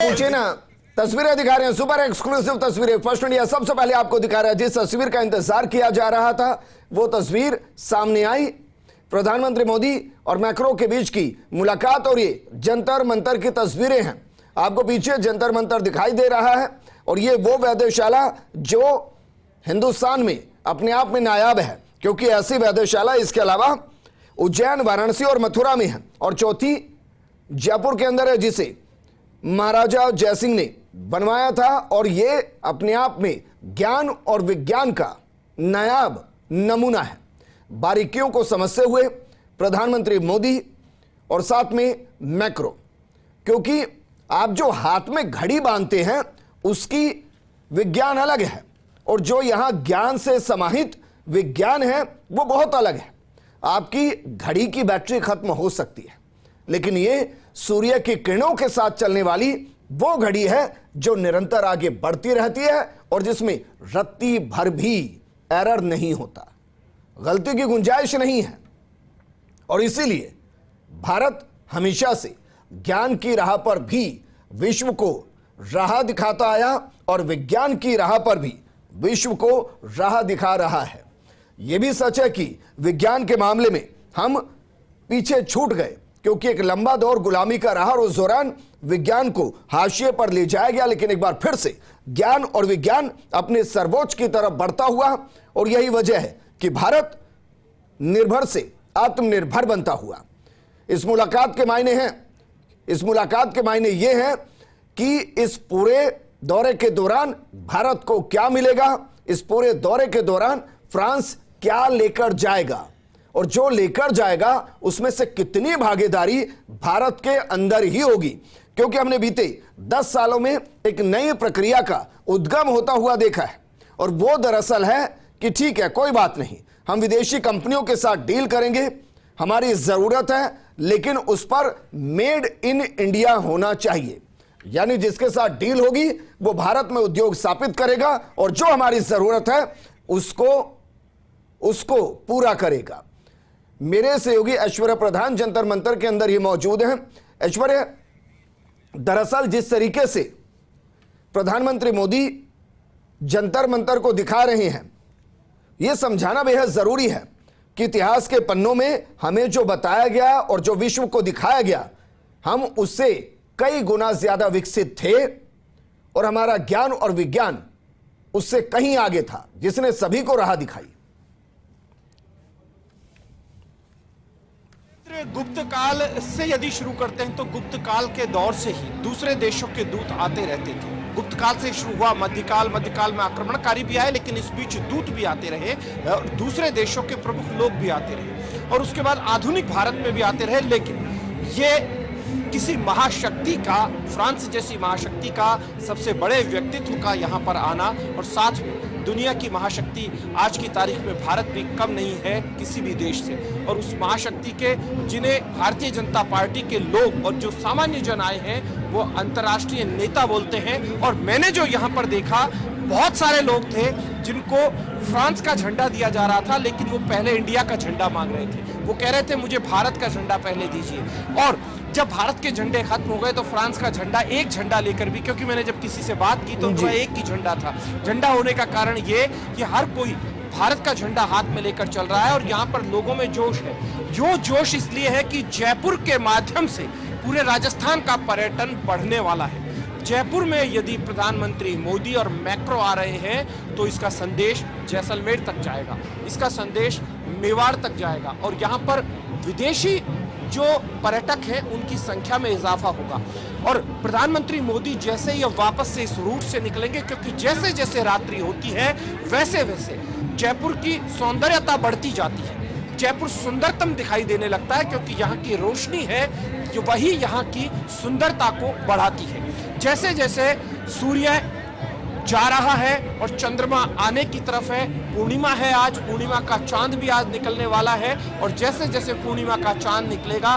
पूछिए ना। तस्वीरें दिखा रहे हैं, सुपर एक्सक्लूसिव तस्वीरें। फर्स्ट इंडिया सबसे पहले आपको दिखा रहा है। जिस तस्वीर का इंतजार किया जा रहा था वो तस्वीर सामने आई। प्रधानमंत्री मोदी और मैक्रो के बीच की मुलाकात और ये जंतर मंतर की तस्वीरें हैं। आपको पीछे जंतर मंतर दिखाई दे रहा है और ये वो वेधशाला जो हिंदुस्तान में अपने आप में नायाब है, क्योंकि ऐसी वेधशाला इसके अलावा उज्जैन, वाराणसी और मथुरा में है, और चौथी जयपुर के अंदर है, जिसे महाराजा जयसिंह ने बनवाया था। और ये अपने आप में ज्ञान और विज्ञान का नायाब नमूना है। बारीकियों को समझते हुए प्रधानमंत्री मोदी और साथ में मैक्रो, क्योंकि आप जो हाथ में घड़ी बांधते हैं उसकी विज्ञान अलग है और जो यहां ज्ञान से समाहित विज्ञान है वो बहुत अलग है। आपकी घड़ी की बैटरी खत्म हो सकती है, लेकिन ये सूर्य की किरणों के साथ चलने वाली वो घड़ी है जो निरंतर आगे बढ़ती रहती है और जिसमें रत्ती भर भी एरर नहीं होता, गलती की गुंजाइश नहीं है। और इसीलिए भारत हमेशा से ज्ञान की राह पर भी विश्व को राह दिखाता आया और विज्ञान की राह पर भी विश्व को राह दिखा रहा है। यह भी सच है कि विज्ञान के मामले में हम पीछे छूट गए, क्योंकि एक लंबा दौर गुलामी का रहा और उस दौरान विज्ञान को हाशिए पर ले जाया गया। लेकिन एक बार फिर से ज्ञान और विज्ञान अपने सर्वोच्च की तरफ बढ़ता हुआ, और यही वजह है कि भारत निर्भर से आत्मनिर्भर बनता हुआ। इस मुलाकात के मायने हैं, इस मुलाकात के मायने ये हैं कि इस पूरे दौरे के दौरान भारत को क्या मिलेगा, इस पूरे दौरे के दौरान फ्रांस क्या लेकर जाएगा, और जो लेकर जाएगा उसमें से कितनी भागीदारी भारत के अंदर ही होगी। क्योंकि हमने बीते 10 सालों में एक नई प्रक्रिया का उद्गम होता हुआ देखा है, और वो दरअसल है कि ठीक है, कोई बात नहीं, हम विदेशी कंपनियों के साथ डील करेंगे, हमारी जरूरत है, लेकिन उस पर मेड इन इंडिया होना चाहिए। यानी जिसके साथ डील होगी वो भारत में उद्योग स्थापित करेगा और जो हमारी जरूरत है उसको पूरा करेगा। मेरे सहयोगी ऐश्वर्या प्रधान जंतर मंतर के अंदर ही मौजूद हैं। ऐश्वर्या, दरअसल जिस तरीके से प्रधानमंत्री मोदी जंतर मंतर को दिखा रहे हैं, यह समझाना बेहद जरूरी है कि इतिहास के पन्नों में हमें जो बताया गया और जो विश्व को दिखाया गया, हम उससे कई गुना ज्यादा विकसित थे और हमारा ज्ञान और विज्ञान उससे कहीं आगे था, जिसने सभी को राह दिखाई। गुप्त काल से यदि शुरू करते हैं तो गुप्त काल के दौर से ही दूसरे देशों के दूत आते रहते थे। गुप्त काल से शुरू हुआ मध्यकाल में आक्रमणकारी भी आए, लेकिन इस बीच दूत भी आते रहे और दूसरे देशों के प्रमुख लोग भी आते रहे, और उसके बाद आधुनिक भारत में भी आते रहे। लेकिन ये किसी महाशक्ति का, फ्रांस जैसी महाशक्ति का सबसे बड़े व्यक्तित्व का यहाँ पर आना, और साथ में दुनिया की महाशक्ति आज की तारीख में भारत भी कम नहीं है किसी भी देश से, और उस महाशक्ति के जिन्हें भारतीय जनता पार्टी के लोग और जो सामान्य जन आए हैं वो अंतर्राष्ट्रीय नेता बोलते हैं। और मैंने जो यहाँ पर देखा, बहुत सारे लोग थे जिनको फ्रांस का झंडा दिया जा रहा था, लेकिन वो पहले इंडिया का झंडा मांग रहे थे। वो कह रहे थे मुझे भारत का झंडा पहले दीजिए। और जब भारत के झंडे खत्म हो गए तो फ्रांस का झंडा, एक झंडा लेकर भी, क्योंकि मैंने जब किसी से बात की तो उनका एक ही झंडा था। झंडा होने का कारण ये कि हर कोई भारत का झंडा हाथ में लेकर चल रहा है और यहाँ पर लोगों में जोश है। जो जोश इसलिए है कि जयपुर के माध्यम से पूरे राजस्थान का पर्यटन बढ़ने वाला है। जयपुर में यदि प्रधानमंत्री मोदी और मैक्रो आ रहे हैं तो इसका संदेश जैसलमेर तक जाएगा, इसका संदेश मेवाड़ तक जाएगा, और यहाँ पर विदेशी जो पर्यटक हैं उनकी संख्या में इजाफा होगा। और प्रधानमंत्री मोदी जैसे ही वापस से इस रूट से निकलेंगे, क्योंकि जैसे जैसे रात्रि होती है वैसे वैसे जयपुर की सौंदर्यता बढ़ती जाती है, जयपुर सुंदरतम दिखाई देने लगता है, क्योंकि यहाँ की रोशनी है जो वही यहाँ की सुंदरता को बढ़ाती है। जैसे जैसे सूर्य जा रहा है और चंद्रमा आने की तरफ है, पूर्णिमा है आज, पूर्णिमा का चांद भी आज निकलने वाला है, और जैसे जैसे पूर्णिमा का चांद निकलेगा